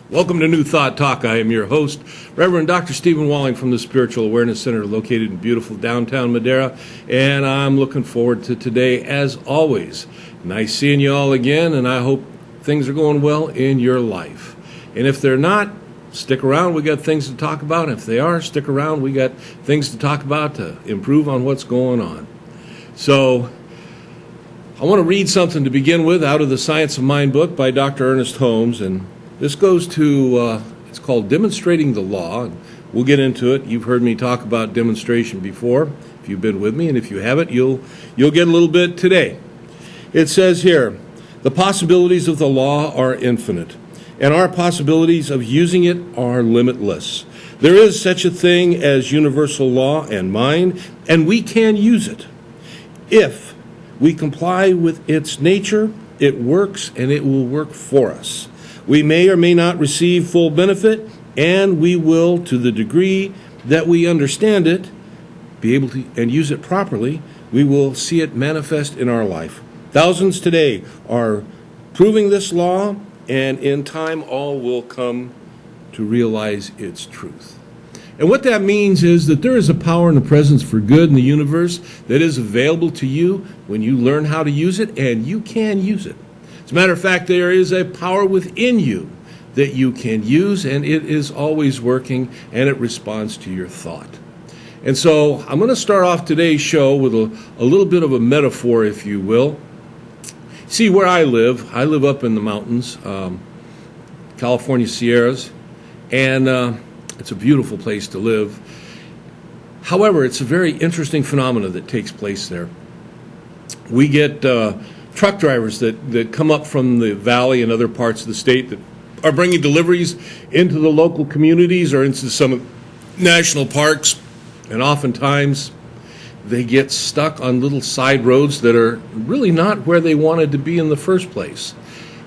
Welcome to New Thought Talk. I am your host, Reverend Dr. Stephen Walling from the Spiritual Awareness Center located in beautiful downtown Madera, and I'm looking forward to today as always. Nice seeing you all again, and I hope things are going well in your life. And if they're not, stick around. We got things to talk about. If they are, stick around. We got things to talk about to improve on what's going on. So I want to read something to begin with out of the Science of Mind book by Dr. Ernest Holmes, and this goes to, it's called Demonstrating the Law. We'll get into it. You've heard me talk about demonstration before, if you've been with me, and if you haven't, you'll get a little bit today. It says here, the possibilities of the law are infinite, and our possibilities of using it are limitless. There is such a thing as universal law and mind, and we can use it. If we comply with its nature, it works, and it will work for us. We may or may not receive full benefit, and we will, to the degree that we understand it, be able to and use it properly, we will see it manifest in our life. Thousands today are proving this law, and in time all will come to realize its truth. And what that means is that there is a power and a presence for good in the universe that is available to you when you learn how to use it, and you can use it. As a matter of fact, there is a power within you that you can use, and it is always working, and it responds to your thought. And so I'm going to start off today's show with a little bit of a metaphor, if you will. See, where I live up in the mountains, California Sierras, and it's a beautiful place to live. However, it's a very interesting phenomenon that takes place there. We get truck drivers that come up from the valley and other parts of the state that are bringing deliveries into the local communities or into some national parks, and oftentimes they get stuck on little side roads that are really not where they wanted to be in the first place.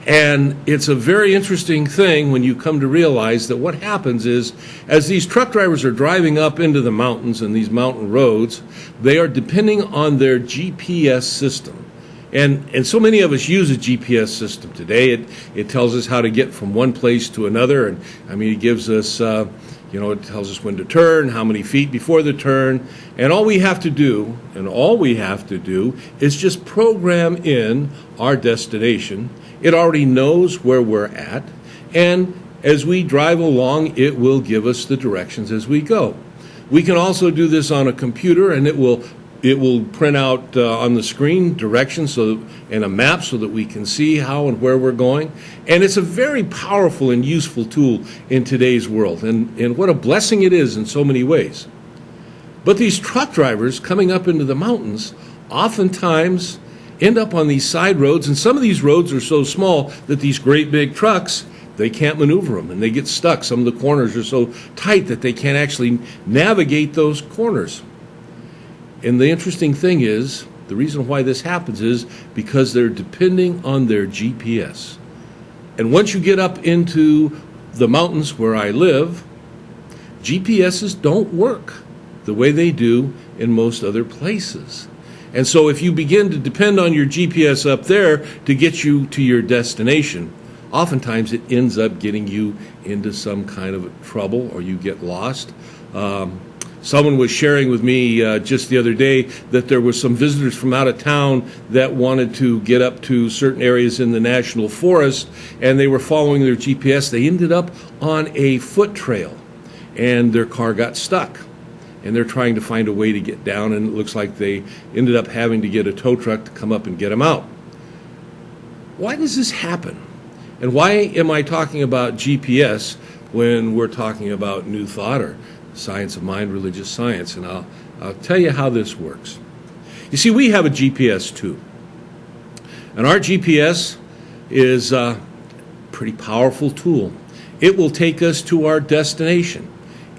And it's a very interesting thing when you come to realize that what happens is, as these truck drivers are driving up into the mountains and these mountain roads, they are depending on their GPS system. And so many of us use a GPS system today. It tells us how to get from one place to another. And I mean, it gives us, it tells us when to turn, how many feet before the turn. And all we have to do is just program in our destination. It already knows where we're at. And as we drive along, it will give us the directions as we go. We can also do this on a computer, and it will print out on the screen directions and a map so that we can see how and where we're going. And it's a very powerful and useful tool in today's world. And what a blessing it is in so many ways. But these truck drivers coming up into the mountains oftentimes end up on these side roads. And some of these roads are so small that these great big trucks, they can't maneuver them and they get stuck. Some of the corners are so tight that they can't actually navigate those corners. And the interesting thing is, the reason why this happens is because they're depending on their GPS. And once you get up into the mountains where I live, GPSs don't work the way they do in most other places. And so if you begin to depend on your GPS up there to get you to your destination, oftentimes it ends up getting you into some kind of trouble or you get lost. Someone was sharing with me just the other day that there were some visitors from out of town that wanted to get up to certain areas in the national forest, and they were following their GPS. They ended up on a foot trail, and their car got stuck. And they're trying to find a way to get down, and it looks like they ended up having to get a tow truck to come up and get them out. Why does this happen? And why am I talking about GPS when we're talking about New Thought or Science of Mind, Religious Science? And I'll tell you how this works. You see, we have a GPS too. And our GPS is a pretty powerful tool. It will take us to our destination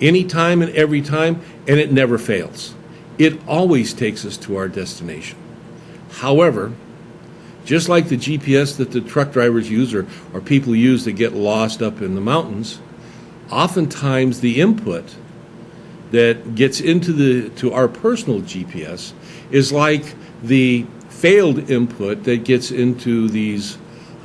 anytime and every time, and it never fails. It always takes us to our destination. However, just like the GPS that the truck drivers use or people use that get lost up in the mountains, oftentimes the input that gets to our personal GPS is like the failed input that gets into these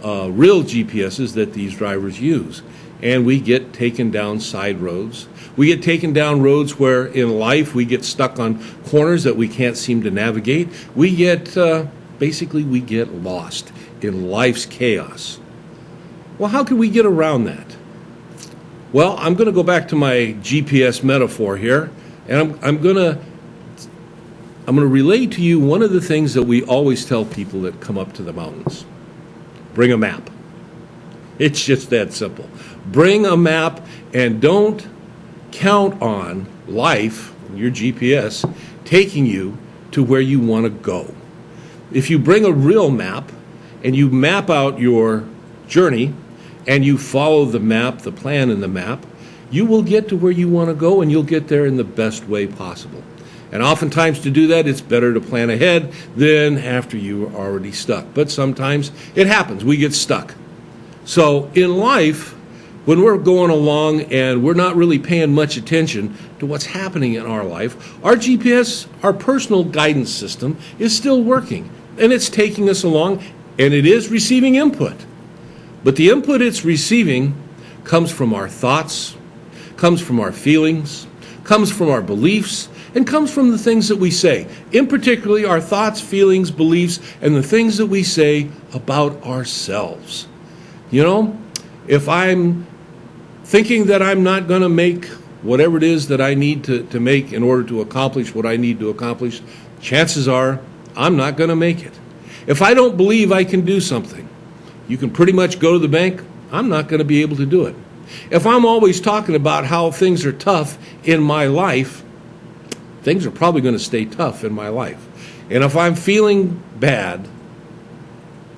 real GPSs that these drivers use. And we get taken down side roads. We get taken down roads where in life we get stuck on corners that we can't seem to navigate. We get, we get lost in life's chaos. Well, how can we get around that? Well, I'm going to go back to my GPS metaphor here, and I'm going to relay to you one of the things that we always tell people that come up to the mountains. Bring a map. It's just that simple. Bring a map, and don't count on life, your GPS, taking you to where you want to go. If you bring a real map and you map out your journey and you follow the map, the plan in the map, you will get to where you want to go, and you'll get there in the best way possible. And oftentimes to do that, it's better to plan ahead than after you are already stuck. But sometimes it happens. We get stuck. So in life, when we're going along and we're not really paying much attention to what's happening in our life, our GPS, our personal guidance system, is still working. And it's taking us along, and it is receiving input. But the input it's receiving comes from our thoughts, comes from our feelings, comes from our beliefs, and comes from the things that we say. In particularly, our thoughts, feelings, beliefs, and the things that we say about ourselves. You know, if I'm thinking that I'm not going to make whatever it is that I need to make in order to accomplish what I need to accomplish, chances are I'm not going to make it. If I don't believe I can do something, you can pretty much go to the bank, I'm not going to be able to do it. If I'm always talking about how things are tough in my life, things are probably going to stay tough in my life. And if I'm feeling bad,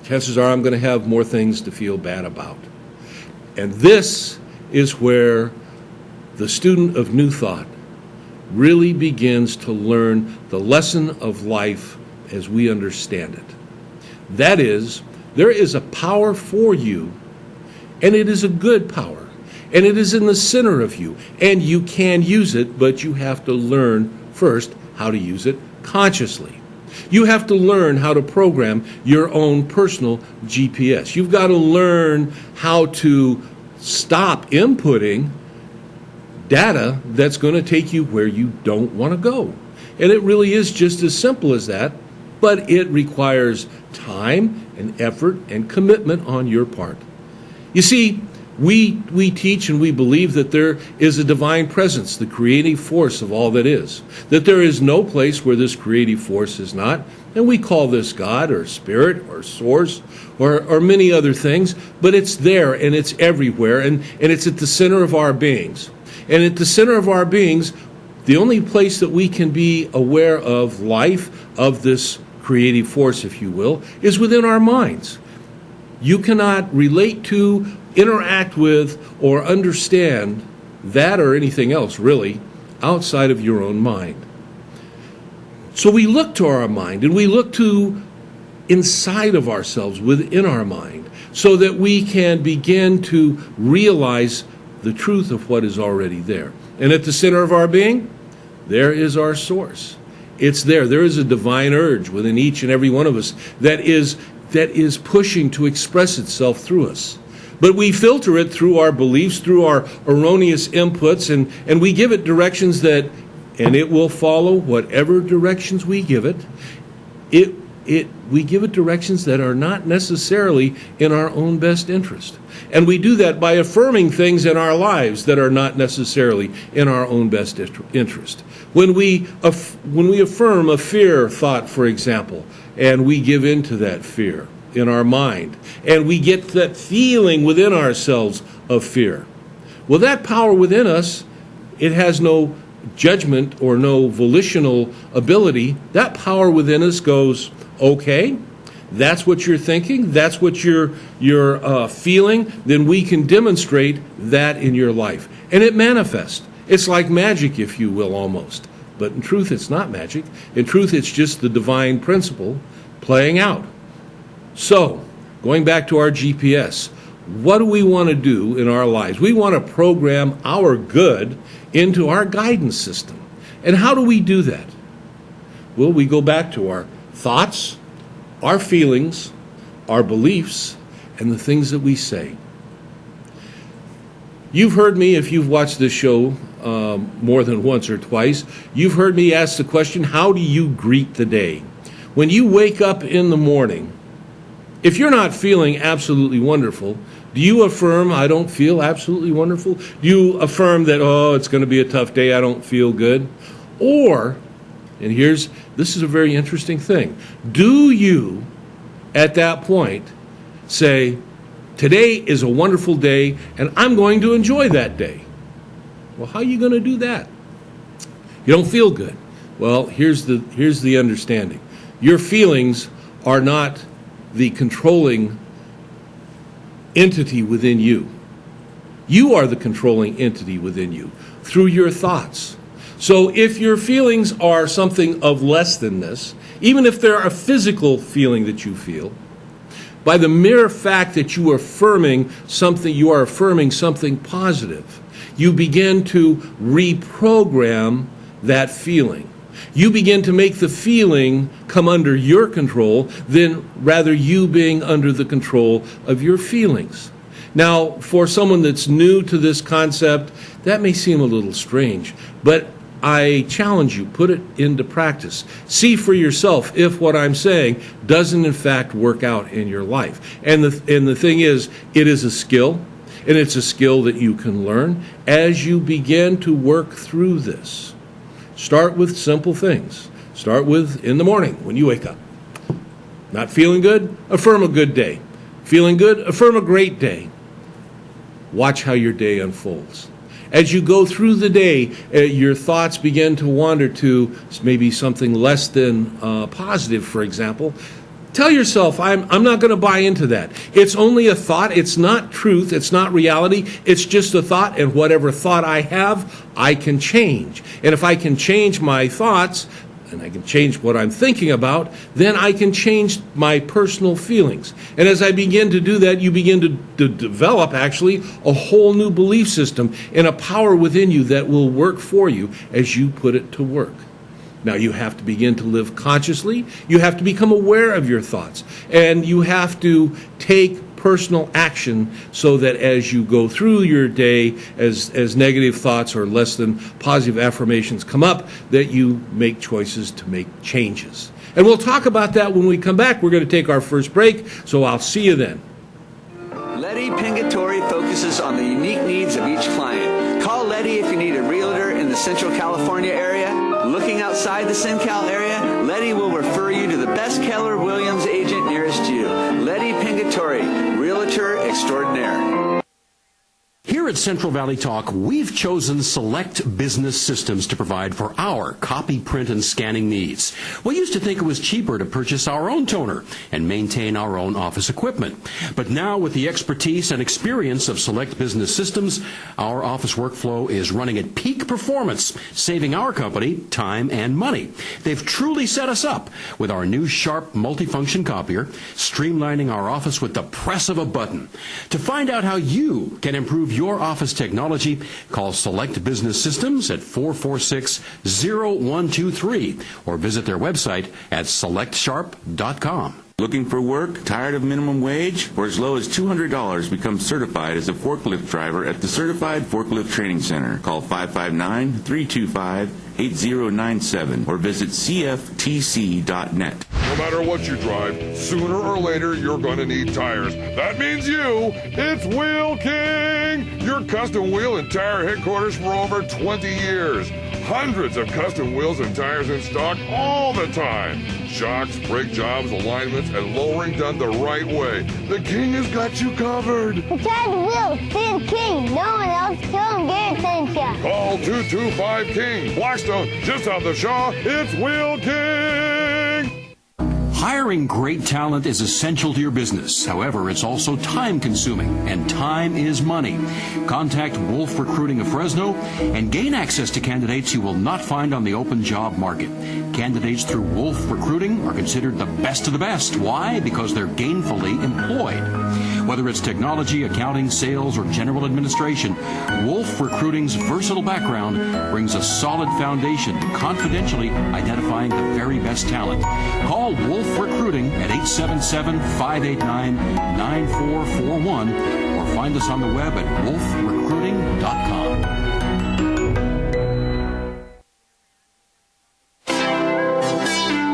chances are I'm going to have more things to feel bad about. And this is where the student of New Thought really begins to learn the lesson of life as we understand it. That is, there is a power for you, and it is a good power, and it is in the center of you, and you can use it, but you have to learn first how to use it consciously. You have to learn how to program your own personal GPS. You've got to learn how to stop inputting data that's going to take you where you don't want to go. And it really is just as simple as that, but it requires time and effort and commitment on your part. You see, we teach and we believe that there is a divine presence, the creative force of all that is, that there is no place where this creative force is not, and we call this God or Spirit or Source or many other things, but it's there and it's everywhere, and it's at the center of our beings. And at the center of our beings, the only place that we can be aware of life, of this creative force, if you will, is within our minds. You cannot relate to, interact with, or understand that or anything else, really, outside of your own mind. So we look to our mind, and we look to inside of ourselves, within our mind, so that we can begin to realize the truth of what is already there. And at the center of our being, there is our source. It's there. There is a divine urge within each and every one of us that is pushing to express itself through us. But we filter it through our beliefs, through our erroneous inputs, and we give it directions that, and it will follow whatever directions we give it. We give it directions that are not necessarily in our own best interest. And we do that by affirming things in our lives that are not necessarily in our own best interest. When we affirm a fear thought, for example, and we give in to that fear in our mind, and we get that feeling within ourselves of fear, well, that power within us, it has no judgment or no volitional ability. That power within us goes, okay, that's what you're thinking, that's what you're feeling, then we can demonstrate that in your life. And it manifests. It's like magic, if you will, almost. But in truth, it's not magic. In truth, it's just the divine principle playing out. So, going back to our GPS, what do we want to do in our lives? We want to program our good into our guidance system. And how do we do that? Well, we go back to our thoughts, our feelings, our beliefs, and the things that we say. You've heard me, if you've watched this show more than once or twice, you've heard me ask the question, how do you greet the day? When you wake up in the morning, if you're not feeling absolutely wonderful, do you affirm, I don't feel absolutely wonderful? Do you affirm that, oh, it's going to be a tough day, I don't feel good? Or, and this is a very interesting thing, do you, at that point, say, today is a wonderful day, and I'm going to enjoy that day? Well, how are you going to do that? You don't feel good. Well, here's the understanding. Your feelings are not the controlling entity within you. You are the controlling entity within you through your thoughts. So if your feelings are something of less than this, even if they're a physical feeling that you feel, by the mere fact that you are affirming something positive, you begin to reprogram that feeling. You begin to make the feeling come under your control than rather you being under the control of your feelings. Now, for someone that's new to this concept, that may seem a little strange, but I challenge you, put it into practice. See for yourself if what I'm saying doesn't in fact work out in your life. And the thing is, it is a skill, and it's a skill that you can learn as you begin to work through this. Start with simple things. Start with in the morning when you wake up. Not feeling good? Affirm a good day. Feeling good? Affirm a great day. Watch how your day unfolds. As you go through the day, your thoughts begin to wander to maybe something less than positive, for example. Tell yourself, I'm not going to buy into that. It's only a thought. It's not truth. It's not reality. It's just a thought, and whatever thought I have, I can change. And if I can change my thoughts, and I can change what I'm thinking about, then I can change my personal feelings. And as I begin to do that, you begin to develop, actually, a whole new belief system and a power within you that will work for you as you put it to work. Now, you have to begin to live consciously. You have to become aware of your thoughts. And you have to take personal action so that as you go through your day, as negative thoughts or less than positive affirmations come up, that you make choices to make changes. And we'll talk about that when we come back. We're going to take our first break, so I'll see you then. Letty Pingatore focuses on the unique needs of each client. Call Letty if you need a realtor in the Central California area. Looking outside the CenCal area, Letty will refer you to the best Keller Williams agent nearest you. Letty Pingatore, Realtor Extraordinaire. Here at Central Valley Talk, we've chosen Select Business Systems to provide for our copy, print, and scanning needs. We used to think it was cheaper to purchase our own toner and maintain our own office equipment. But now, with the expertise and experience of Select Business Systems, our office workflow is running at peak performance, saving our company time and money. They've truly set us up with our new Sharp multifunction copier, streamlining our office with the press of a button. To find out how you can improve your office technology, call Select Business Systems at 446-0123 or visit their website at selectsharp.com. Looking for work? Tired of minimum wage? For as low as $200, become certified as a forklift driver at the Certified Forklift Training Center. Call 559-325-8097 or visit cftc.net. No matter what you drive, sooner or later you're going to need tires. That means you. It's Wheel King, your custom wheel and tire headquarters for over 20 years. Hundreds of custom wheels and tires in stock all the time. Shocks, brake jobs, alignments, and lowering done the right way. The King has got you covered. It's time to wheel. See the King. No one else can get attention. Call 225-KING. Blackstone, just off the Shaw. It's Wheel King. Hiring great talent is essential to your business. However, it's also time-consuming, and time is money. Contact Wolf Recruiting of Fresno and gain access to candidates you will not find on the open job market. Candidates through Wolf Recruiting are considered the best of the best. Why? Because they're gainfully employed. Whether it's technology, accounting, sales, or general administration, Wolf Recruiting's versatile background brings a solid foundation to confidentially identifying the very best talent. Call Wolf Recruiting at 877-589-9441 or find us on the web at wolfrecruiting.com.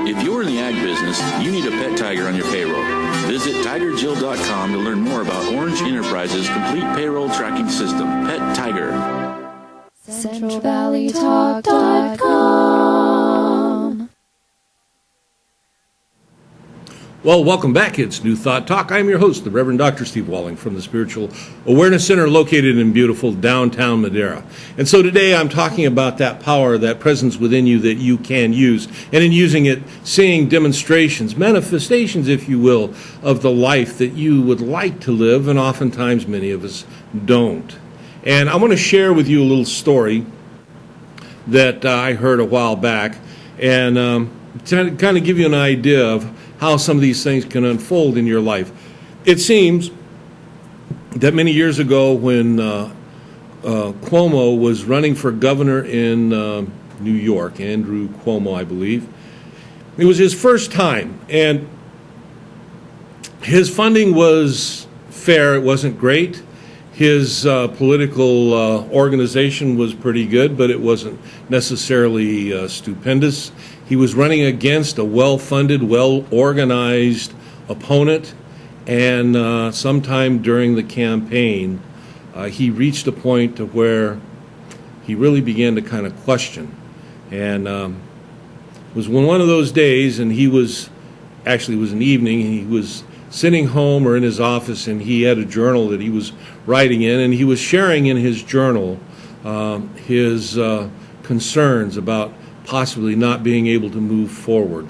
If you're in the ag business, you need a pet tiger on your payroll. Visit TigerJill.com to learn more about Orange Enterprises' complete payroll tracking system, Pet Tiger. CentralValleyTalk.com. Well, welcome back. It's New Thought Talk. I'm your host, the Reverend Dr. Steve Walling from the Spiritual Awareness Center located in beautiful downtown Madera. And so today I'm talking about that power, that presence within you that you can use. And in using it, seeing demonstrations, manifestations, if you will, of the life that you would like to live, and oftentimes many of us don't. And I want to share with you a little story that I heard a while back, and to kind of give you an idea of how some of these things can unfold in your life. It seems that many years ago when Cuomo was running for governor in New York, Andrew Cuomo, I believe, it was his first time, and his funding was fair. It wasn't great. His political organization was pretty good, but it wasn't necessarily stupendous. He was running against a well-funded, well-organized opponent, and sometime during the campaign, he reached a point to where he really began to kind of question. And it was one of those days, and it was an evening, and he was sitting home or in his office, and he had a journal that he was writing in, and he was sharing in his journal his concerns about possibly not being able to move forward.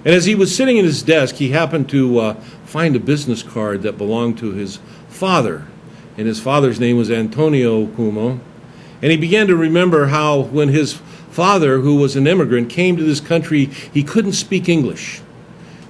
And as he was sitting at his desk, he happened to find a business card that belonged to his father, and his father's name was Antonio Cuomo. And he began to remember how when his father, who was an immigrant, came to this country, he couldn't speak English,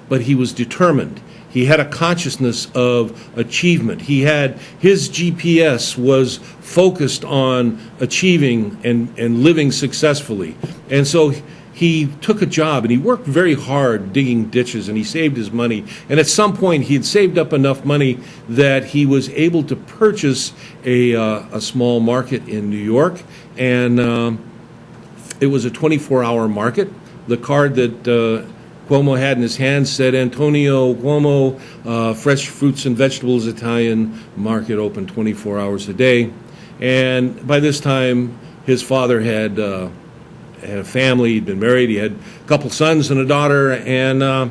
but he was determined. He had a consciousness of achievement. His GPS was focused on achieving and living successfully. And so he took a job, and he worked very hard digging ditches, and he saved his money. And at some point, he had saved up enough money that he was able to purchase a small market in New York, and it was a 24-hour market. The card that Cuomo had in his hand said, Antonio Cuomo, fresh fruits and vegetables, Italian market open 24 hours a day. And by this time, his father had a family. He'd been married. He had a couple sons and a daughter, and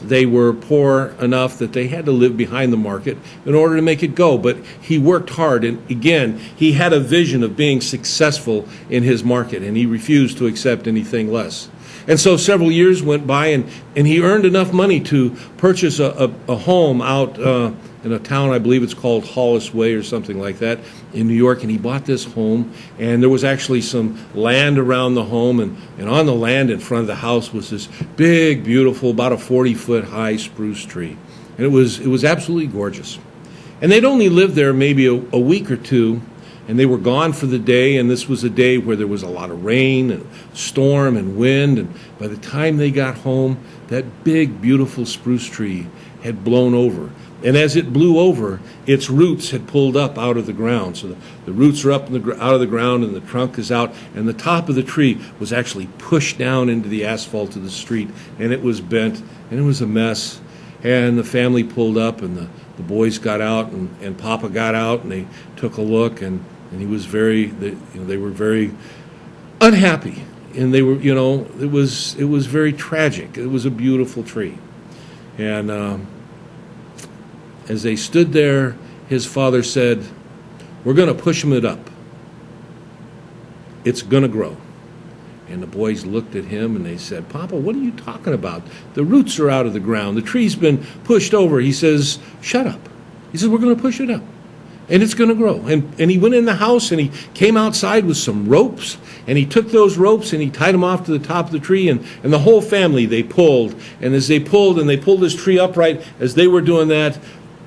they were poor enough that they had to live behind the market in order to make it go. But he worked hard, and again, he had a vision of being successful in his market, and he refused to accept anything less. And so several years went by, and he earned enough money to purchase a home out in a town, I believe it's called Hollis Way or something like that, in New York. And he bought this home, and there was actually some land around the home, and on the land in front of the house was this big, beautiful, about a 40-foot high spruce tree. And it was absolutely gorgeous. And they'd only lived there maybe a week or two, and they were gone for the day, and this was a day where there was a lot of rain and storm and wind, and by the time they got home, that big, beautiful spruce tree had blown over. And as it blew over, its roots had pulled up out of the ground. So the roots are up out of the ground, and the trunk is out, and the top of the tree was actually pushed down into the asphalt of the street, and it was bent, and it was a mess. And the family pulled up, and the boys got out, and Papa got out, and they took a look, and he was they were very unhappy, and they were, it was very tragic. It was a beautiful tree, and as they stood there, his father said, "We're going to push it up. It's going to grow." And the boys looked at him and they said, "Papa, what are you talking about? The roots are out of the ground. The tree's been pushed over." He says, "Shut up." He says, "We're going to push it up, and it's going to grow." And he went in the house and he came outside with some ropes, and he took those ropes and he tied them off to the top of the tree, and the whole family, they pulled. And as they pulled this tree upright, as they were doing that,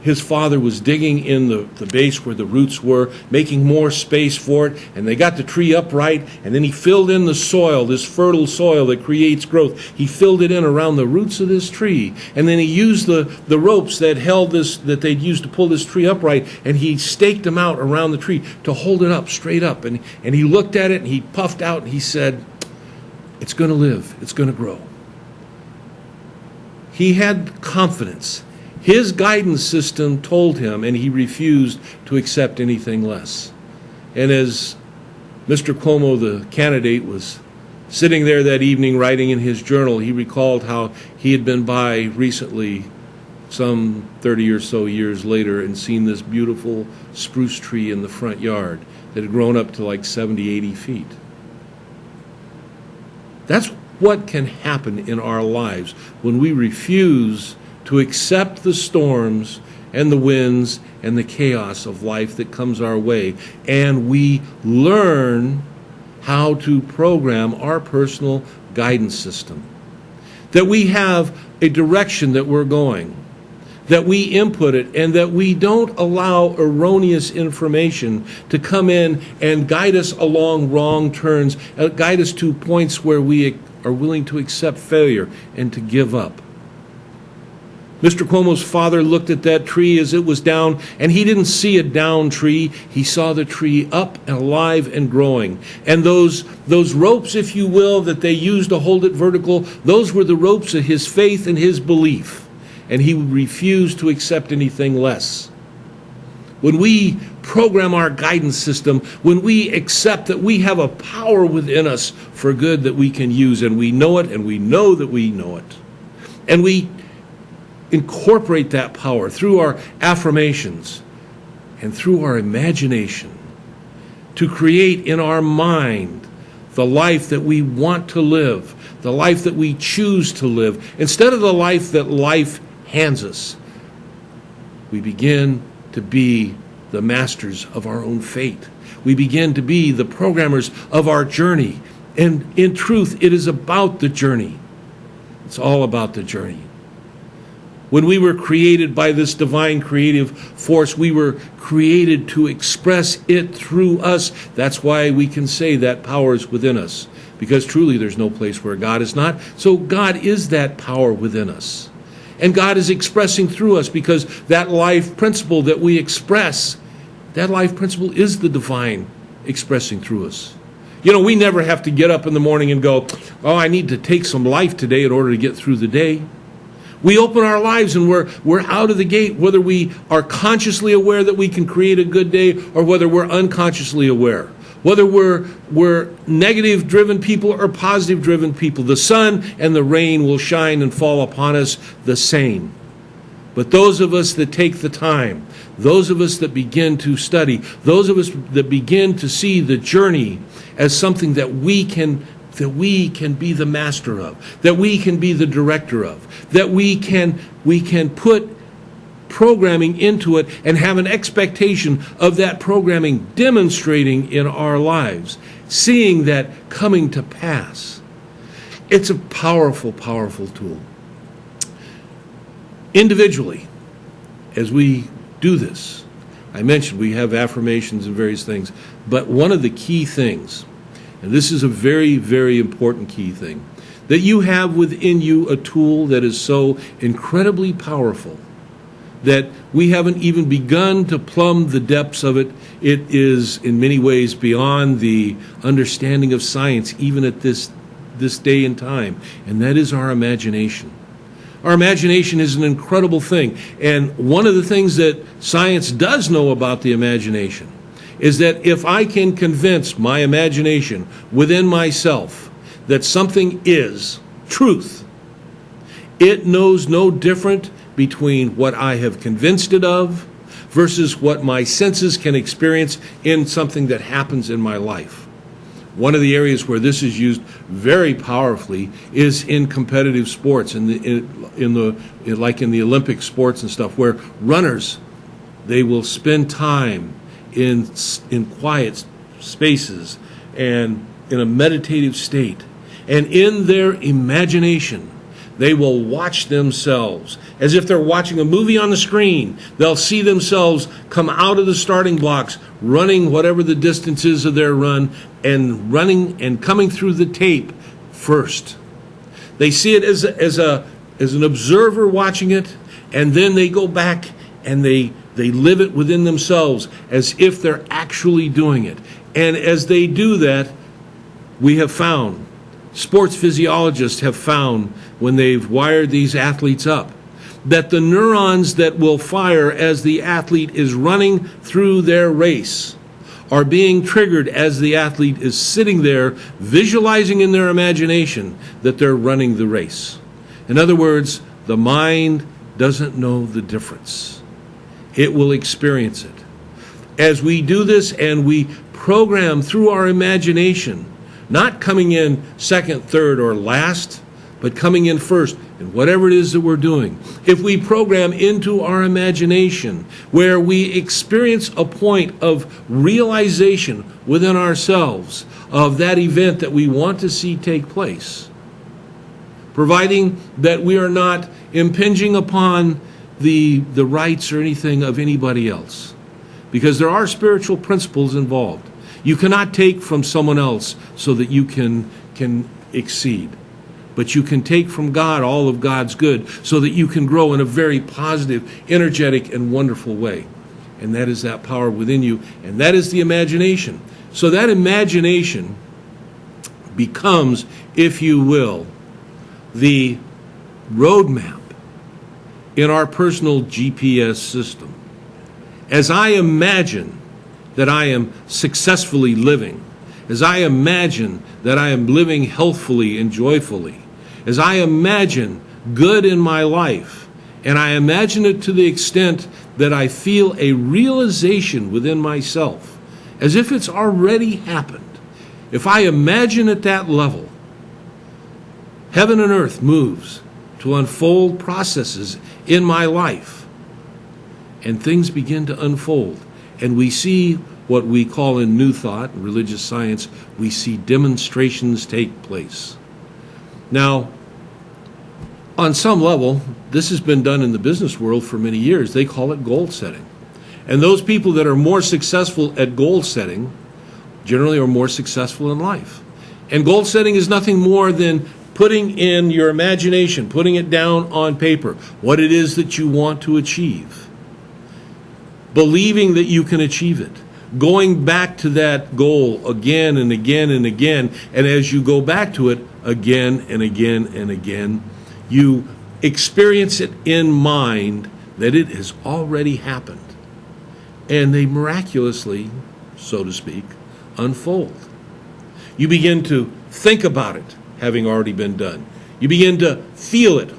his father was digging in the base where the roots were, making more space for it, and they got the tree upright, and then he filled in the soil, this fertile soil that creates growth. He filled it in around the roots of this tree, and then he used the ropes that held this, that they'd used to pull this tree upright, and he staked them out around the tree to hold it up, straight up. And he looked at it, and he puffed out, and he said, "It's going to live. It's going to grow." He had confidence. His guidance system told him, and he refused to accept anything less. And as Mr. Cuomo, the candidate, was sitting there that evening writing in his journal, he recalled how he had been by recently, some 30 or so years later, and seen this beautiful spruce tree in the front yard that had grown up to like 70, 80 feet. That's what can happen in our lives when we refuse to accept the storms and the winds and the chaos of life that comes our way, and we learn how to program our personal guidance system. That we have a direction that we're going, that we input it, and that we don't allow erroneous information to come in and guide us along wrong turns, guide us to points where we are willing to accept failure and to give up. Mr. Cuomo's father looked at that tree as it was down, and he didn't see a down tree. He saw the tree up and alive and growing. And those ropes, if you will, that they used to hold it vertical, those were the ropes of his faith and his belief. And he refused to accept anything less. When we program our guidance system, when we accept that we have a power within us for good that we can use, and we know it, and we know that we know it, and we incorporate that power through our affirmations and through our imagination to create in our mind the life that we want to live, the life that we choose to live, instead of the life that life hands us. We begin to be the masters of our own fate. We begin to be the programmers of our journey. And in truth, it is about the journey. It's all about the journey. When we were created by this divine creative force, we were created to express it through us. That's why we can say that power is within us, because truly there's no place where God is not. So God is that power within us. And God is expressing through us, because that life principle that we express, that life principle is the divine expressing through us. You know, we never have to get up in the morning and go, "Oh, I need to take some life today in order to get through the day." We open our lives and we're out of the gate, whether we are consciously aware that we can create a good day or whether we're unconsciously aware. Whether we're negative-driven people or positive-driven people, the sun and the rain will shine and fall upon us the same. But those of us that take the time, those of us that begin to study, those of us that begin to see the journey as something that we can be the master of, that we can be the director of, that we can put programming into it and have an expectation of that programming demonstrating in our lives, seeing that coming to pass. It's a powerful, powerful tool. Individually, as we do this, I mentioned we have affirmations and various things, but one of the key things, and this is a very, very important key thing, that you have within you a tool that is so incredibly powerful that we haven't even begun to plumb the depths of it. It is in many ways beyond the understanding of science, even at this day and time, and that is our imagination. Our imagination is an incredible thing, and one of the things that science does know about the imagination is that if I can convince my imagination within myself that something is truth, it knows no different between what I have convinced it of versus what my senses can experience in something that happens in my life. One of the areas where this is used very powerfully is in competitive sports, like in the Olympic sports and stuff, where runners, they will spend time in quiet spaces and in a meditative state, and in their imagination they will watch themselves as if they're watching a movie on the screen. They'll see themselves come out of the starting blocks, running whatever the distance is of their run, and running and coming through the tape first. They see it as an observer watching it, and then they go back and they live it within themselves as if they're actually doing it. And as they do that, we have found, sports physiologists have found, when they've wired these athletes up, that the neurons that will fire as the athlete is running through their race are being triggered as the athlete is sitting there visualizing in their imagination that they're running the race. In other words, the mind doesn't know the difference. It will experience it. As we do this and we program through our imagination, not coming in second, third, or last, but coming in first in whatever it is that we're doing. If we program into our imagination where we experience a point of realization within ourselves of that event that we want to see take place, providing that we are not impinging upon the rights or anything of anybody else, because there are spiritual principles involved. You cannot take from someone else so that you can exceed. But you can take from God all of God's good so that you can grow in a very positive, energetic, and wonderful way. And that is that power within you, and that is the imagination. So that imagination becomes, if you will, the roadmap in our personal GPS system. As I imagine that I am successfully living, as I imagine that I am living healthfully and joyfully, as I imagine good in my life, and I imagine it to the extent that I feel a realization within myself, as if it's already happened. If I imagine at that level, heaven and earth moves to unfold processes in my life, and things begin to unfold, and we see what we call in New Thought and religious science, we see demonstrations take place. Now, on some level, this has been done in the business world for many years. They call it goal setting. And those people that are more successful at goal setting generally are more successful in life. And goal setting is nothing more than putting in your imagination, putting it down on paper, what it is that you want to achieve, believing that you can achieve it, going back to that goal again and again and again, and as you go back to it again and again and again, you experience it in mind that it has already happened. And they miraculously, so to speak, unfold. You begin to think about it having already been done. You begin to feel it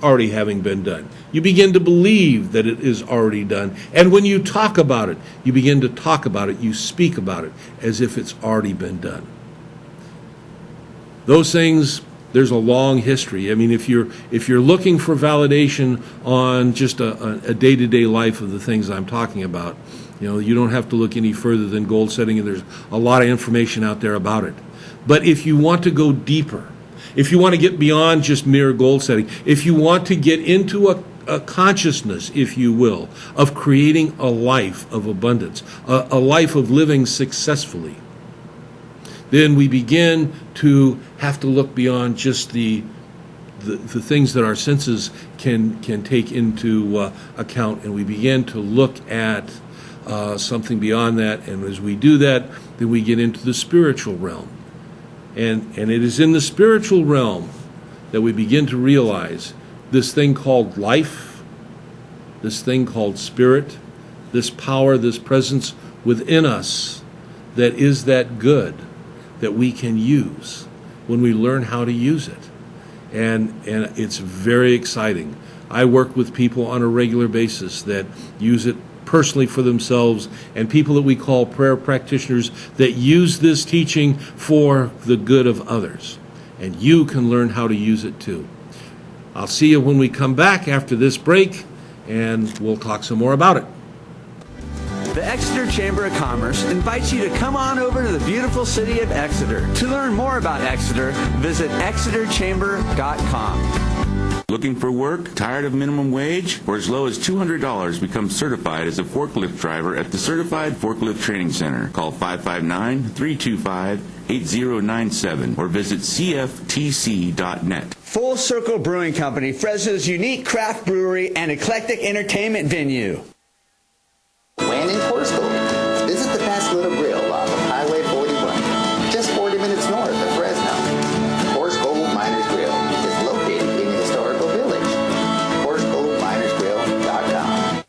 already having been done. You begin to believe that it is already done. And when you talk about it, you begin to talk about it, you speak about it as if it's already been done. Those things, there's a long history. I mean, if you're looking for validation on just a day-to-day life of the things I'm talking about, you don't have to look any further than goal setting, and there's a lot of information out there about it. But if you want to go deeper, if you want to get beyond just mere goal setting, if you want to get into a consciousness, if you will, of creating a life of abundance, a life of living successfully, then we begin to have to look beyond just the things that our senses can take into account, and we begin to look at something beyond that. And as we do that, then we get into the spiritual realm. And it is in the spiritual realm that we begin to realize this thing called life, this thing called spirit, this power, this presence within us that is that good that we can use when we learn how to use it. And it's very exciting. I work with people on a regular basis that use it personally for themselves, and people that we call prayer practitioners that use this teaching for the good of others. And you can learn how to use it too. I'll see you when we come back after this break, and we'll talk some more about it. The Exeter Chamber of Commerce invites you to come on over to the beautiful city of Exeter. To learn more about Exeter, visit exeterchamber.com. Looking for work? Tired of minimum wage? For as low as $200, become certified as a forklift driver at the Certified Forklift Training Center. Call 559-325-8097 or visit cftc.net. Full Circle Brewing Company, Fresno's unique craft brewery and eclectic entertainment venue. When in Horseville, visit the Fast Little Grill off of Highway 41, just 40 minutes north of Fresno. Horse Gold Miners Grill is located in the historical village. HorseGoldMinersGrill.com.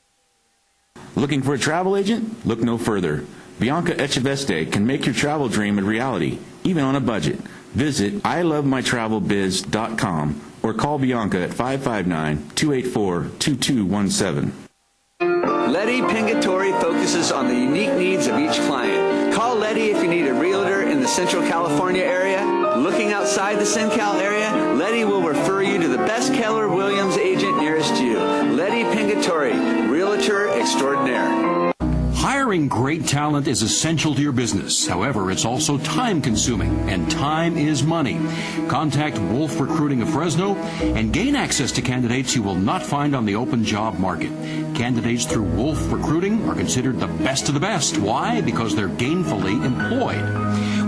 Looking for a travel agent? Look no further. Bianca Echeveste can make your travel dream a reality, even on a budget. Visit ilovemytravelbiz.com or call Bianca at 559-284-2217. Letty Pingatore focuses on the unique needs of each client. Call Letty if you need a realtor in the Central California area. Looking outside the SinCal area, Letty will refer you to the best Keller Williams agent nearest you. Letty Pingatore, Realtor Extraordinaire. Hiring great talent is essential to your business. However, it's also time-consuming, and time is money. Contact Wolf Recruiting of Fresno and gain access to candidates you will not find on the open job market. Candidates through Wolf Recruiting are considered the best of the best. Why? Because they're gainfully employed.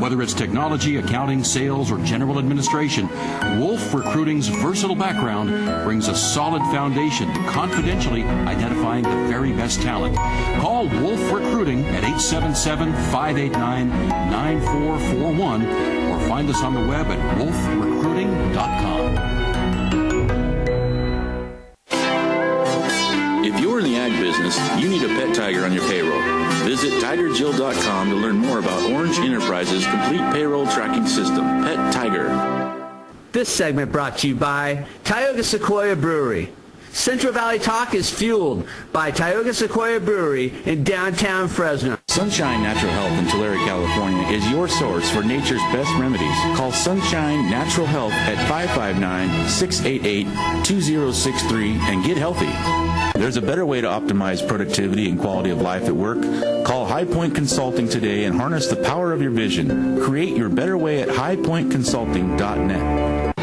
Whether it's technology, accounting, sales, or general administration, Wolf Recruiting's versatile background brings a solid foundation to confidentially identifying the very best talent. Call Wolf Recruiting at 877-589-9441 or find us on the web at wolfrecruiting.com. If you're in the ag business, you need a pet tiger on your payroll. Visit TigerJill.com to learn more about Orange Enterprises' complete payroll tracking system, Pet Tiger. This segment brought to you by Tioga Sequoia Brewery. Central Valley Talk is fueled by Tioga Sequoia Brewery in downtown Fresno. Sunshine Natural Health in Tulare, California is your source for nature's best remedies. Call Sunshine Natural Health at 559-688-2063 and get healthy. There's a better way to optimize productivity and quality of life at work. Call High Point Consulting today and harness the power of your vision. Create your better way at highpointconsulting.net.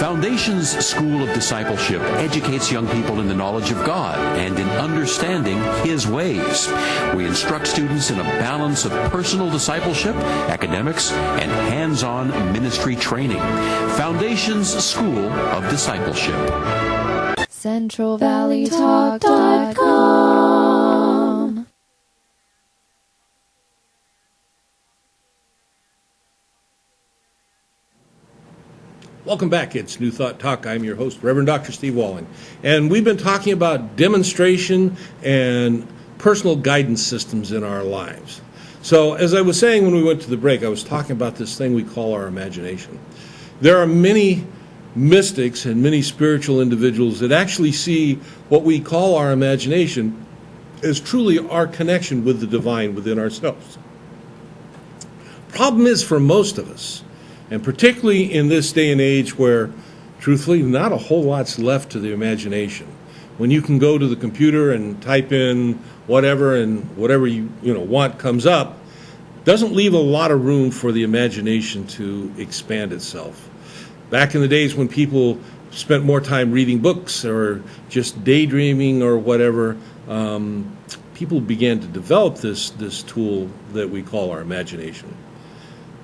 Foundations School of Discipleship educates young people in the knowledge of God and in understanding His ways. We instruct students in a balance of personal discipleship, academics, and hands-on ministry training. Foundations School of Discipleship. CentralValleyTalk.com. Welcome back. It's New Thought Talk. I'm your host, Reverend Dr. Steve Walling. And we've been talking about demonstration and personal guidance systems in our lives. So as I was saying when we went to the break, I was talking about this thing we call our imagination. There are many mystics and many spiritual individuals that actually see what we call our imagination as truly our connection with the divine within ourselves. Problem is, for most of us, and particularly in this day and age where, truthfully, not a whole lot's left to the imagination. When you can go to the computer and type in whatever, and whatever you want comes up, doesn't leave a lot of room for the imagination to expand itself. Back in the days when people spent more time reading books or just daydreaming or whatever, people began to develop this tool that we call our imagination.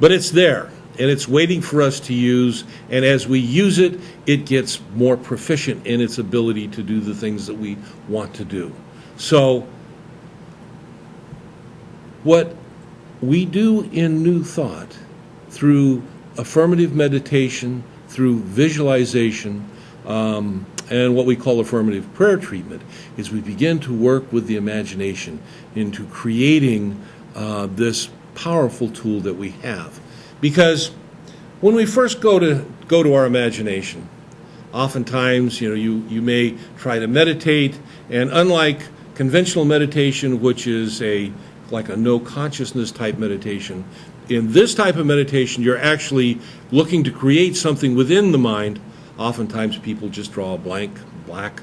But it's there, and it's waiting for us to use, and as we use it, it gets more proficient in its ability to do the things that we want to do. So what we do in New Thought through affirmative meditation, through visualization, and what we call affirmative prayer treatment, is we begin to work with the imagination into creating this powerful tool that we have. Because when we first go to our imagination, oftentimes you may try to meditate, and unlike conventional meditation, which is like a no consciousness type meditation. In this type of meditation, you're actually looking to create something within the mind. Oftentimes people just draw a black.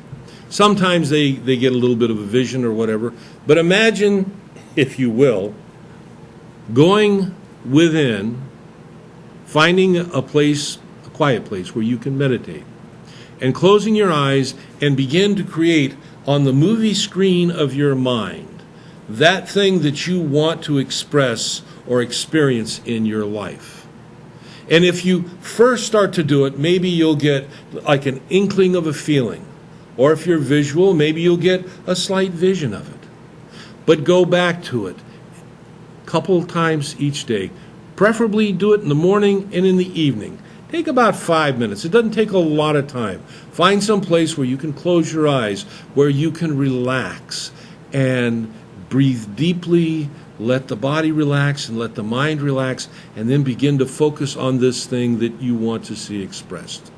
Sometimes they get a little bit of a vision or whatever. But imagine, if you will, going within, finding a quiet place where you can meditate, and closing your eyes and begin to create on the movie screen of your mind that thing that you want to express or experience in your life. And if you first start to do it, maybe you'll get like an inkling of a feeling. Or if you're visual, maybe you'll get a slight vision of it. But go back to it a couple times each day. Preferably do it in the morning and in the evening. Take about 5 minutes. It doesn't take a lot of time. Find some place where you can close your eyes, where you can relax and breathe deeply, let the body relax and let the mind relax, and then begin to focus on this thing that you want to see expressed.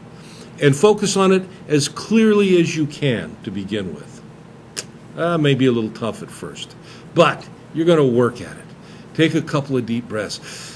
And focus on it as clearly as you can to begin with. Maybe a little tough at first, but you're going to work at it. Take a couple of deep breaths.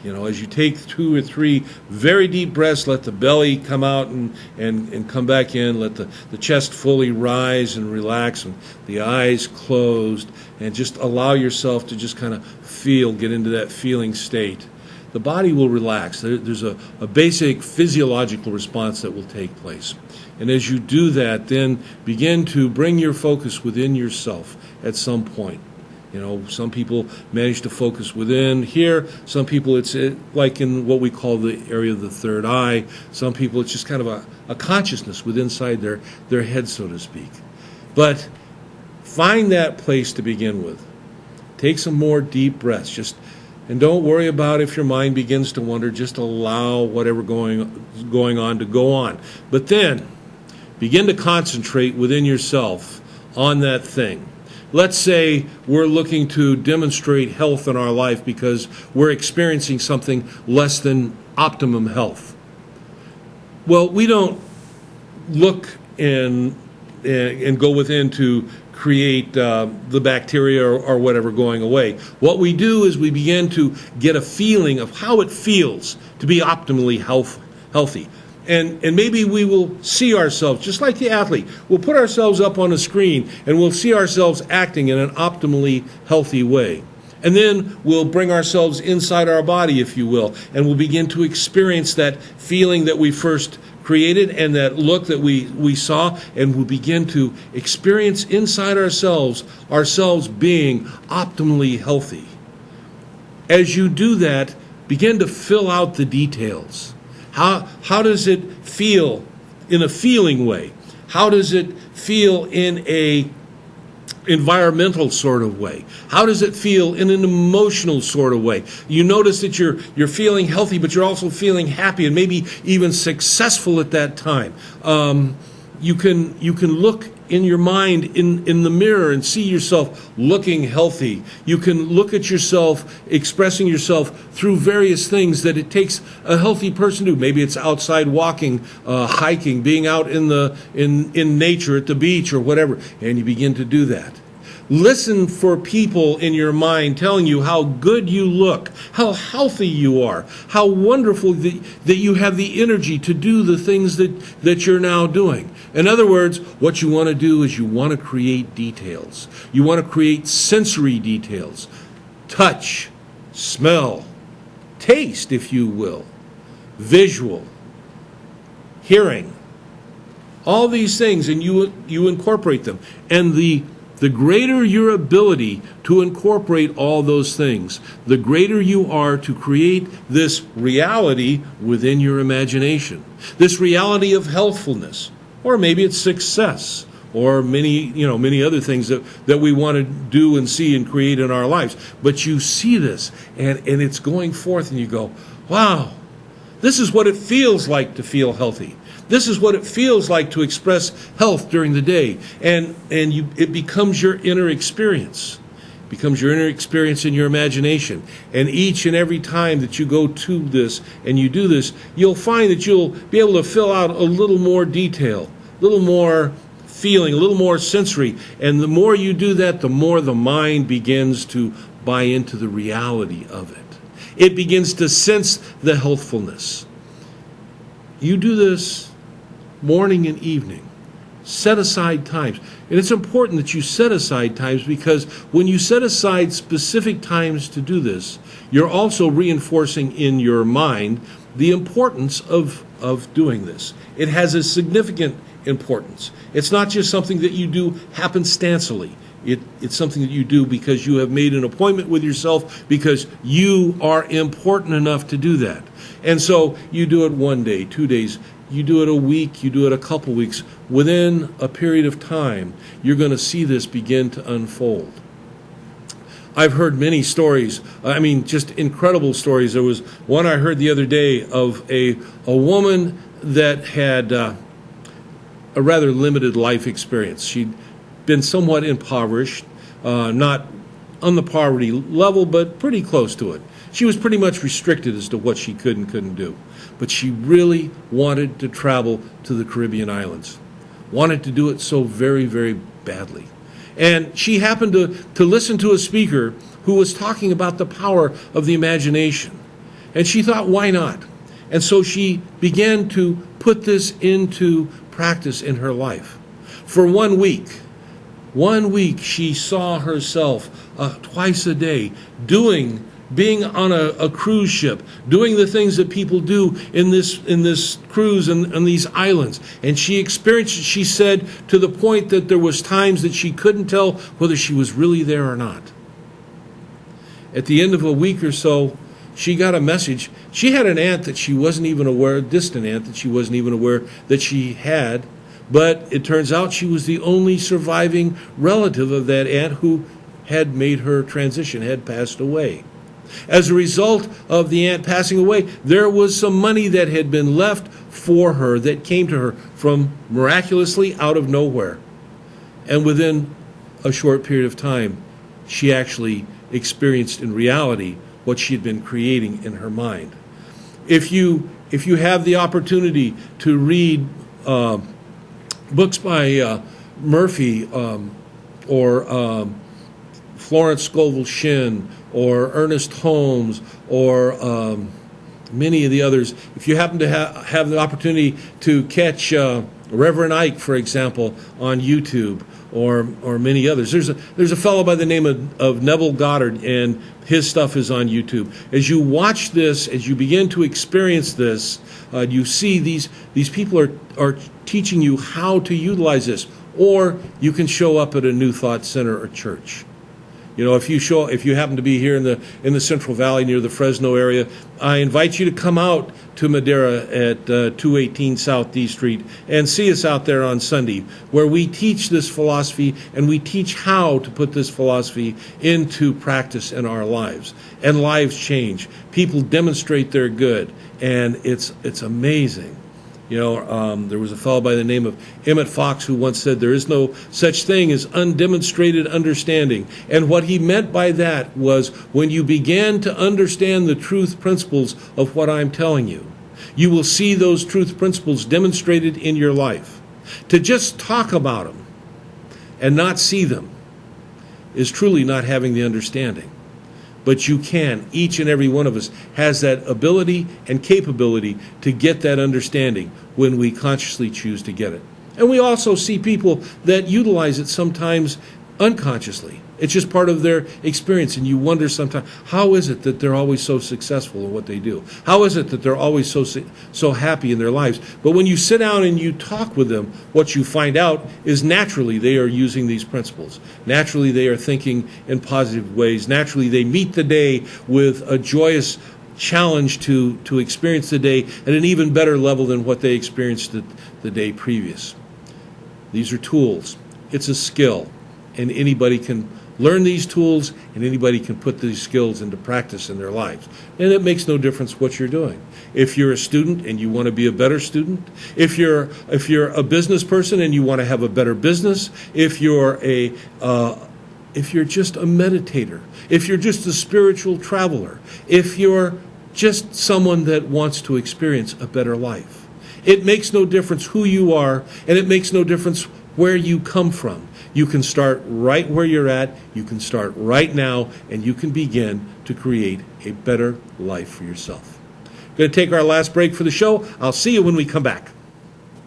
As you take 2 or 3 very deep breaths, let the belly come out and come back in. Let the chest fully rise and relax, and the eyes closed, and just allow yourself to just kind of get into that feeling state. The body will relax. There's a basic physiological response that will take place. And as you do that, then begin to bring your focus within yourself at some point. Some people manage to focus within here. Some people it's like in what we call the area of the third eye. Some people it's just kind of a consciousness within inside their head, so to speak. But find that place to begin with. Take some more deep breaths. And don't worry about if your mind begins to wander. Just allow whatever going on to go on. But then begin to concentrate within yourself on that thing. Let's say we're looking to demonstrate health in our life because we're experiencing something less than optimum health. Well, we don't look and go within to create the bacteria or whatever going away. What we do is we begin to get a feeling of how it feels to be optimally healthy. And maybe we will see ourselves, just like the athlete. We'll put ourselves up on a screen and we'll see ourselves acting in an optimally healthy way. And then we'll bring ourselves inside our body, if you will, and we'll begin to experience that feeling that we first created and that look that we saw, and we'll begin to experience inside ourselves being optimally healthy. As you do that, begin to fill out the details. How does it feel in a feeling way? How does it feel in a environmental sort of way? How does it feel in an emotional sort of way? You notice that you're feeling healthy, but you're also feeling happy and maybe even successful at that time. You can look in your mind in the mirror and see yourself looking healthy. You can look at yourself expressing yourself through various things that it takes a healthy person to do. Maybe it's outside walking, hiking, being out in nature at the beach or whatever, and you begin to do that. Listen for people in your mind telling you how good you look, how healthy you are, how wonderful that you have the energy to do the things that you're now doing. In other words, what you want to do is you want to create details. You want to create sensory details. Touch, smell, taste, if you will, visual, hearing, all these things, and you incorporate them. And the greater your ability to incorporate all those things, the greater you are to create this reality within your imagination, this reality of healthfulness, or maybe it's success, or many other things that we want to do and see and create in our lives. But you see this, and it's going forth, and you go, wow, this is what it feels like to feel healthy. This is what it feels like to express health during the day. And it becomes your inner experience. It becomes your inner experience in your imagination. And each and every time that you go to this and you do this, you'll find that you'll be able to fill out a little more detail, a little more feeling, a little more sensory. And the more you do that, the more the mind begins to buy into the reality of it. It begins to sense the healthfulness. You do this morning and evening. Set aside times. And it's important that you set aside times, because when you set aside specific times to do this, you're also reinforcing in your mind the importance of doing this. It has a significant importance. It's not just something that you do happenstancely. It's something that you do because you have made an appointment with yourself, because you are important enough to do that. And so you do it 1 day, 2 days, you do it a week, you do it a couple weeks. Within a period of time, you're going to see this begin to unfold. I've heard many stories, just incredible stories. There was one I heard the other day of a woman that had a rather limited life experience. She'd been somewhat impoverished, not on the poverty level, but pretty close to it. She was pretty much restricted as to what she could and couldn't do. But she really wanted to travel to the Caribbean islands. Wanted to do it so very, very badly. And she happened to listen to a speaker who was talking about the power of the imagination. And she thought, why not? And so she began to put this into practice in her life. For 1 week, she saw herself twice a day being on a cruise ship, doing the things that people do in this cruise and on these islands. And she experienced it, she said, to the point that there was times that she couldn't tell whether she was really there or not. At the end of a week or so, she got a message. She had an aunt that she wasn't even aware, a distant aunt that she wasn't even aware that she had. But it turns out she was the only surviving relative of that aunt who had made her transition, had passed away. As a result of the aunt passing away, there was some money that had been left for her that came to her from miraculously out of nowhere. And within a short period of time, she actually experienced in reality what she had been creating in her mind. If you have the opportunity to read books by Murphy or Florence Scovel Shinn or Ernest Holmes or many of the others, if you happen to have the opportunity to catch Reverend Ike, for example, on YouTube, or many others. There's a fellow by the name of Neville Goddard, and his stuff is on YouTube. As you watch this, as you begin to experience this, you see these people are teaching you how to utilize this, or you can show up at a New Thought Center or church. You know, if you happen to be here in the Central Valley near the Fresno area, I invite you to come out to Madera at 218 South D Street and see us out there on Sunday, where we teach this philosophy and we teach how to put this philosophy into practice in our lives. And lives change. People demonstrate their good, and it's amazing. You know, there was a fellow by the name of Emmett Fox who once said, there is no such thing as undemonstrated understanding. And what he meant by that was, when you begin to understand the truth principles of what I'm telling you, you will see those truth principles demonstrated in your life. To just talk about them and not see them is truly not having the understanding. But you can, each and every one of us has that ability and capability to get that understanding when we consciously choose to get it. And we also see people that utilize it sometimes unconsciously. It's just part of their experience, and you wonder sometimes, how is it that they're always so successful in what they do? How is it that they're always so happy in their lives? But when you sit down and you talk with them, what you find out is naturally they are using these principles. Naturally they are thinking in positive ways. Naturally they meet the day with a joyous challenge to experience the day at an even better level than what they experienced the day previous. These are tools. It's a skill, and anybody can learn these tools, and anybody can put these skills into practice in their lives. And it makes no difference what you're doing. If you're a student and you want to be a better student, if you're a business person and you want to have a better business, if you're just a meditator, if you're just a spiritual traveler, if you're just someone that wants to experience a better life. It makes no difference who you are, and it makes no difference where you come from. You can start right where you're at. You can start right now, and you can begin to create a better life for yourself. Going to take our last break for the show. I'll see you when we come back.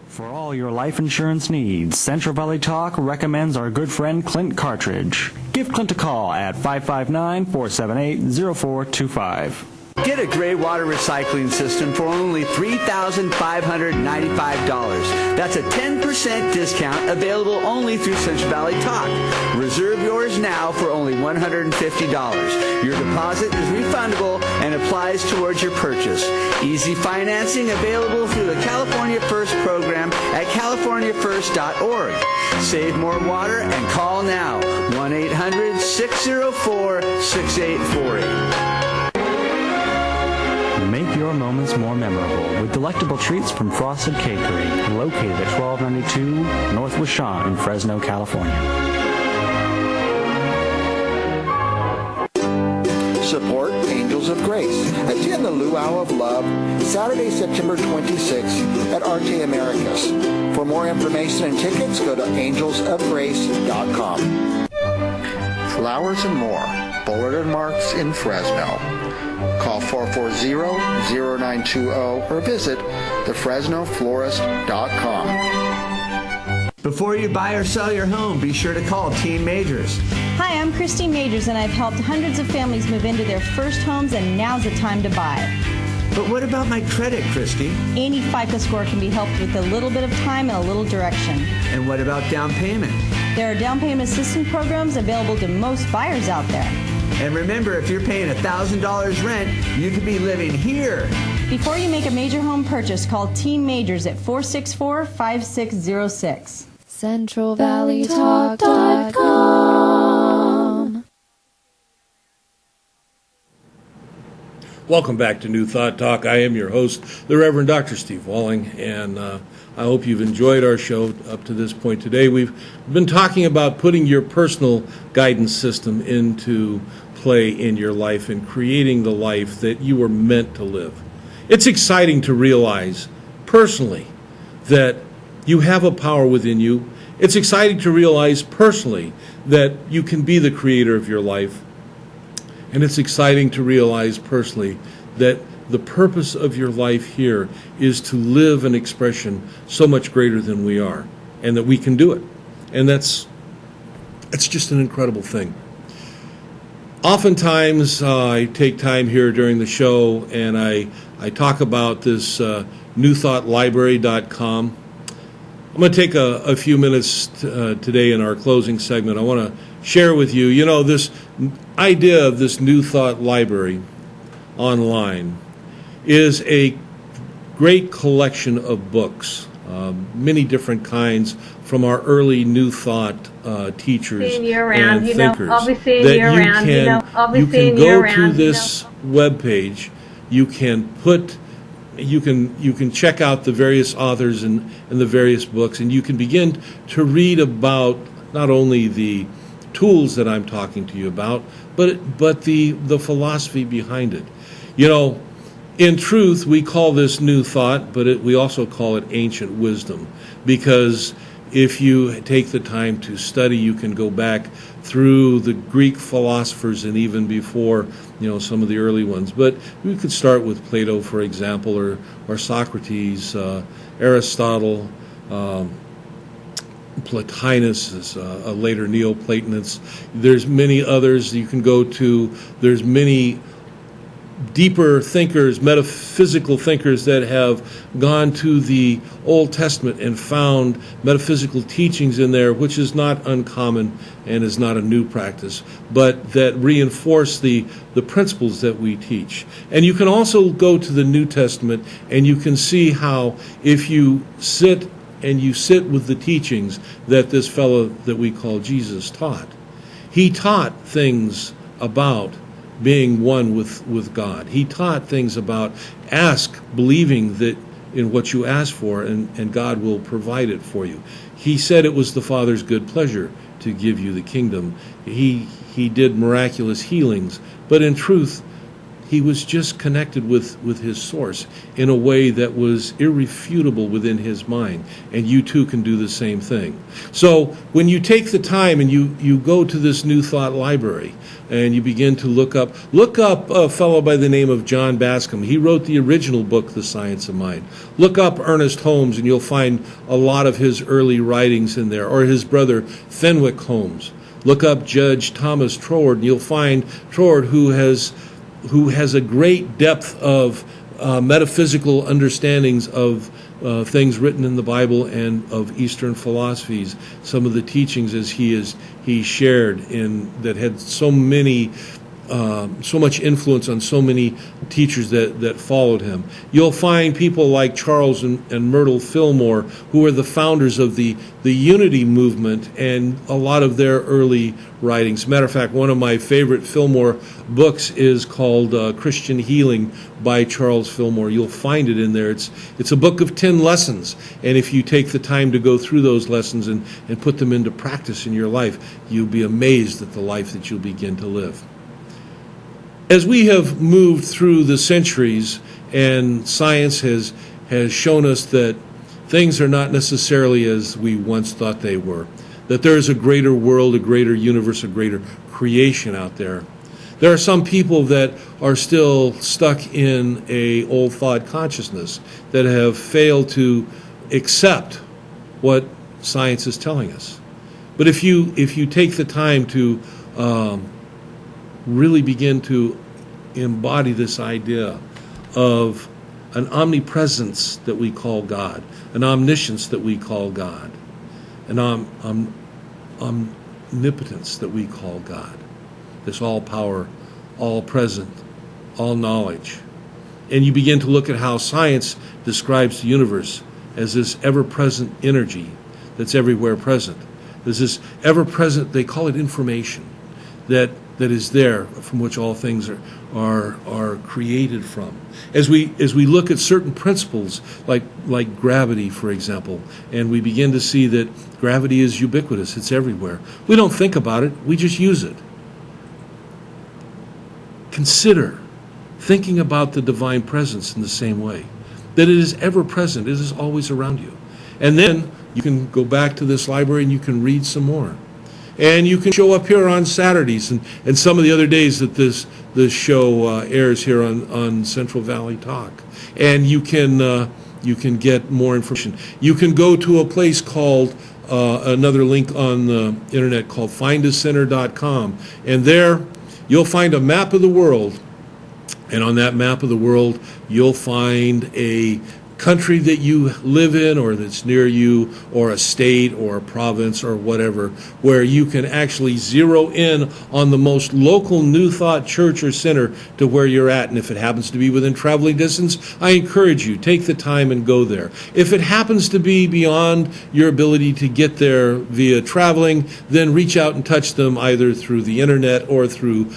For all your life insurance needs, Central Valley Talk recommends our good friend Clint Cartridge. Give Clint a call at 559-478-0425. Get a gray water recycling system for only $3,595. That's a 10% discount available only through Central Valley Talk. Reserve yours now for only $150. Your deposit is refundable and applies towards your purchase. Easy financing available through the California First program at californiafirst.org. Save more water and call now. 1-800-604-6848. Make your moments more memorable with delectable treats from Frosted Cakery, located at 1292 North Washon in Fresno, California. Support Angels of Grace. Attend the Luau of Love Saturday, September 26th at Arte Americas. For more information and tickets, go to angelsofgrace.com. Flowers and More, Bullard and Marks in Fresno. Call 440-0920 or visit thefresnoflorist.com. Before you buy or sell your home, be sure to call Team Majors. Hi, I'm Christine Majors, and I've helped hundreds of families move into their first homes, and now's the time to buy. But what about my credit, Christy? Any FICO score can be helped with a little bit of time and a little direction. And what about down payment? There are down payment assistance programs available to most buyers out there. And remember, if you're paying $1,000 rent, you could be living here. Before you make a major home purchase, call Team Majors at 464-5606. CentralValleyTalk.com. Welcome back to New Thought Talk. I am your host, the Reverend Dr. Steve Walling, and I hope you've enjoyed our show up to this point today. We've been talking about putting your personal guidance system into play in your life and creating the life that you were meant to live. It's exciting to realize personally that you have a power within you. It's exciting to realize personally that you can be the creator of your life. And it's exciting to realize personally that the purpose of your life here is to live an expression so much greater than we are, and that we can do it. And it's just an incredible thing. Oftentimes, I take time here during the show and I talk about this newthoughtlibrary.com. I'm going to take a few minutes today in our closing segment. I want to share with you, this idea of this New Thought Library online is a great collection of books, many different kinds from our early New Thought teachers and thinkers. You can go to this webpage. You can check out the various authors and the various books, and you can begin to read about not only the tools that I'm talking to you about, but the philosophy behind it. In truth, we call this New Thought, but we also call it ancient wisdom, because if you take the time to study, you can go back through the Greek philosophers and even before, some of the early ones. But we could start with Plato, for example, or Socrates, Aristotle, Plotinus is a later Neoplatonist. There's many others you can go to. There's many deeper thinkers, metaphysical thinkers that have gone to the Old Testament and found metaphysical teachings in there, which is not uncommon and is not a new practice, but that reinforce the principles that we teach. And you can also go to the New Testament and you can see how if you sit with the teachings that this fellow that we call Jesus taught, he taught things about being one with God. He taught things about believing that in what you ask for, and God will provide it for you. He said it was the Father's good pleasure to give you the kingdom. He did miraculous healings, but in truth, He was just connected with his source in a way that was irrefutable within his mind. And you too can do the same thing. So when you take the time and you go to this New Thought library and you begin to look up a fellow by the name of John Bascom. He wrote the original book, The Science of Mind. Look up Ernest Holmes and you'll find a lot of his early writings in there, or his brother Fenwick Holmes. Look up Judge Thomas Troward and you'll find Troward who has a great depth of metaphysical understandings of things written in the Bible and of Eastern philosophies. Some of the teachings as he shared that had so much influence on so many teachers that followed him. You'll find people like Charles and Myrtle Fillmore, who are the founders of the Unity movement and a lot of their early writings. Matter of fact, one of my favorite Fillmore books is called Christian Healing by Charles Fillmore. You'll find it in there. It's a book of 10 lessons, and if you take the time to go through those lessons and put them into practice in your life, you'll be amazed at the life that you'll begin to live. As we have moved through the centuries and science has shown us that things are not necessarily as we once thought they were, that there is a greater world, a greater universe, a greater creation out there. There are some people that are still stuck in a old thought consciousness that have failed to accept what science is telling us. But if you take the time to really begin to embody this idea of an omnipresence that we call God, an omniscience that we call God, an omnipotence that we call God, this all power, all present, all knowledge. And you begin to look at how science describes the universe as this ever-present energy that's everywhere present. There's this ever-present, they call it information, that is there, from which all things are created from. As we look at certain principles like gravity, for example, and we begin to see that gravity is ubiquitous, it's everywhere. We don't think about it, we just use it. Consider thinking about the divine presence in the same way, that it is ever present, it is always around you. And then you can go back to this library and you can read some more. And you can show up here on Saturdays and some of the other days that this show airs here on Central Valley Talk. And you can get more information. You can go to a place called, another link on the internet called findascenter.com. And there you'll find a map of the world. And on that map of the world, you'll find a country that you live in or that's near you, or a state or a province or whatever, where you can actually zero in on the most local New Thought church or center to where you're at. And if it happens to be within traveling distance, I encourage you, take the time and go there. If it happens to be beyond your ability to get there via traveling, then reach out and touch them either through the internet or through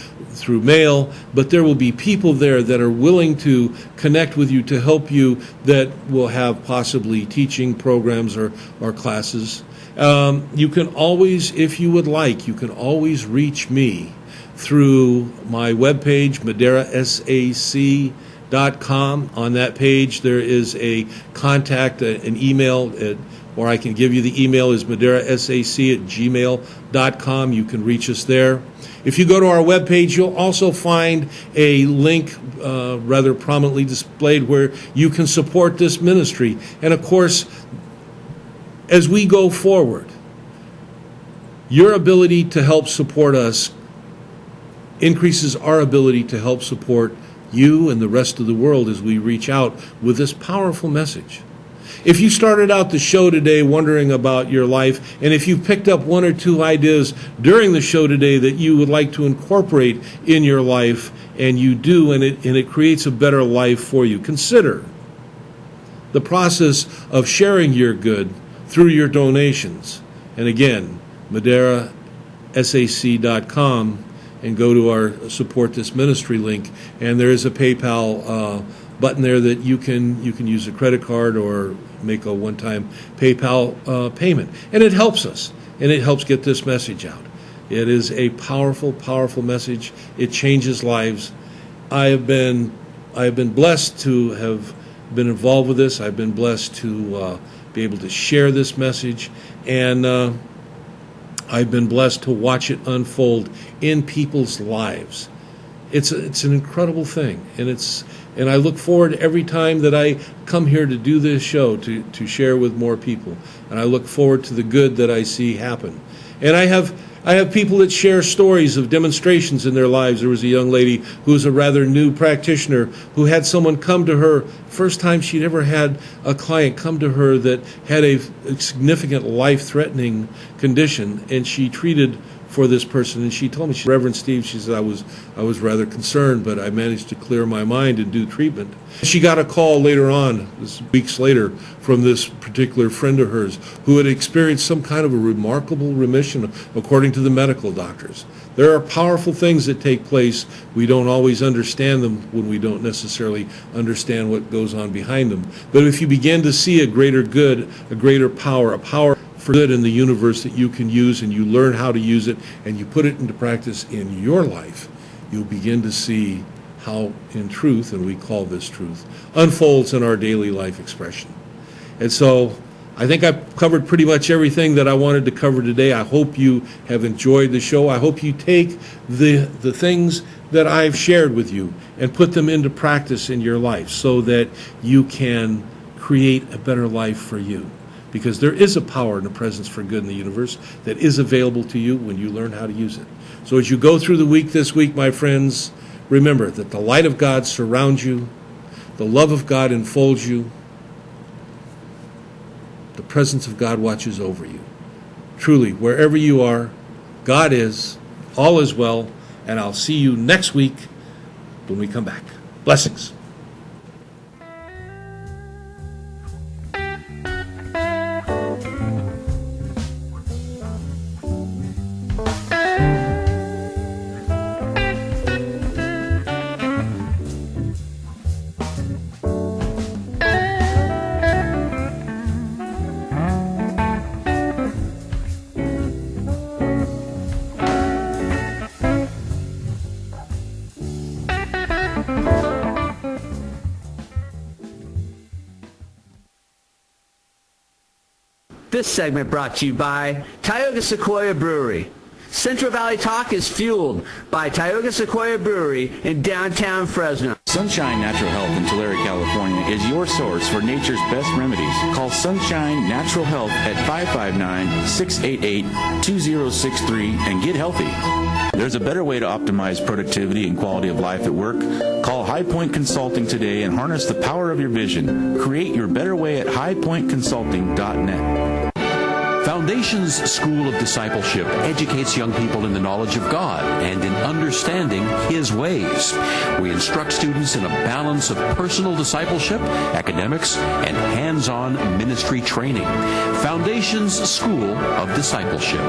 mail, but there will be people there that are willing to connect with you to help you, that will have possibly teaching programs or classes. You can always, if you would like, you can always reach me through my webpage, MadeiraSAC.com. On that page there is a contact, an email, or I can give you the email is MadeiraSAC@gmail.com. You can reach us there. If you go to our webpage, you'll also find a link rather prominently displayed where you can support this ministry. And of course, as we go forward, your ability to help support us increases our ability to help support you and the rest of the world as we reach out with this powerful message. If you started out the show today wondering about your life, and if you picked up one or two ideas during the show today that you would like to incorporate in your life, and you do, and it creates a better life for you, consider the process of sharing your good through your donations. And again, MadeiraSAC.com, and go to our Support This Ministry link, and there is a PayPal button there that you can use a credit card or make a one-time PayPal payment. And it helps us, and it helps get this message out. It is a powerful, powerful message. It changes lives. I have been blessed to have been involved with this. I've been blessed to be able to share this message, and I've been blessed to watch it unfold in people's lives. It's an incredible thing, and I look forward every time that I come here to do this show to share with more people, and I look forward to the good that I see happen. And I have people that share stories of demonstrations in their lives. There was a young lady who was a rather new practitioner who had someone come to her, first time she'd ever had a client come to her that had a significant life-threatening condition, and she treated for this person. And she told me, Reverend Steve, she said, I was rather concerned, but I managed to clear my mind and do treatment. She got a call later on, weeks later, from this particular friend of hers who had experienced some kind of a remarkable remission according to the medical doctors. There are powerful things that take place. We don't always understand them when we don't necessarily understand what goes on behind them. But if you begin to see a greater good, a greater power, a power for good in the universe that you can use, and you learn how to use it, and you put it into practice in your life, you'll begin to see how, in truth, and we call this truth, unfolds in our daily life expression. And so I think I've covered pretty much everything that I wanted to cover today. I hope you have enjoyed the show. I hope you take the things that I've shared with you and put them into practice in your life so that you can create a better life for you. Because there is a power and a presence for good in the universe that is available to you when you learn how to use it. So as you go through the week this week, my friends, remember that the light of God surrounds you, the love of God enfolds you, the presence of God watches over you. Truly, wherever you are, God is, all is well, and I'll see you next week when we come back. Blessings. This segment brought to you by Tioga Sequoia Brewery. Central Valley Talk is fueled by Tioga Sequoia Brewery in downtown Fresno. Sunshine Natural Health in Tulare, California is your source for nature's best remedies. Call Sunshine Natural Health at 559-688-2063 and get healthy. There's a better way to optimize productivity and quality of life at work. Call High Point Consulting today and harness the power of your vision. Create your better way at highpointconsulting.net. Foundations School of Discipleship educates young people in the knowledge of God and in understanding His ways. We instruct students in a balance of personal discipleship, academics, and hands-on ministry training. Foundations School of Discipleship.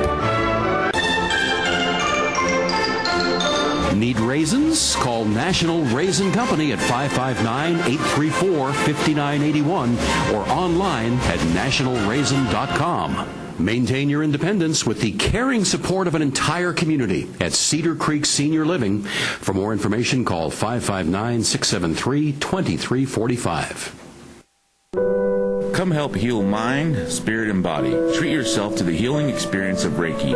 Need raisins? Call National Raisin Company at 559-834-5981 or online at nationalraisin.com. Maintain your independence with the caring support of an entire community at Cedar Creek Senior Living. For more information, call 559-673-2345. Come help heal mind, spirit, and body. Treat yourself to the healing experience of Reiki.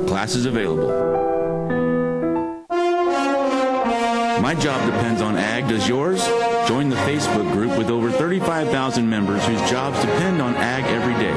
Classes available. My job depends on ag. Does yours? Join the Facebook group with over 35,000 members whose jobs depend on ag every day.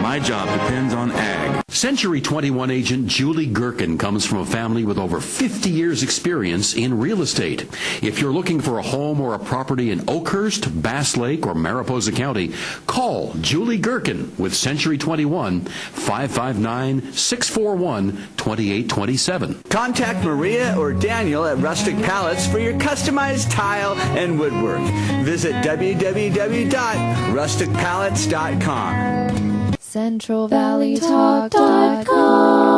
My job depends on ag. Century 21 agent Julie Gherkin comes from a family with over 50 years experience in real estate. If you're looking for a home or a property in Oakhurst, Bass Lake, or Mariposa County, call Julie Gherkin with Century 21, 559-641-2827. Contact Maria or Daniel at Rustic Pallets for your customized tile and woodwork. Visit www.rusticpallets.com. CentralValleyTalk.com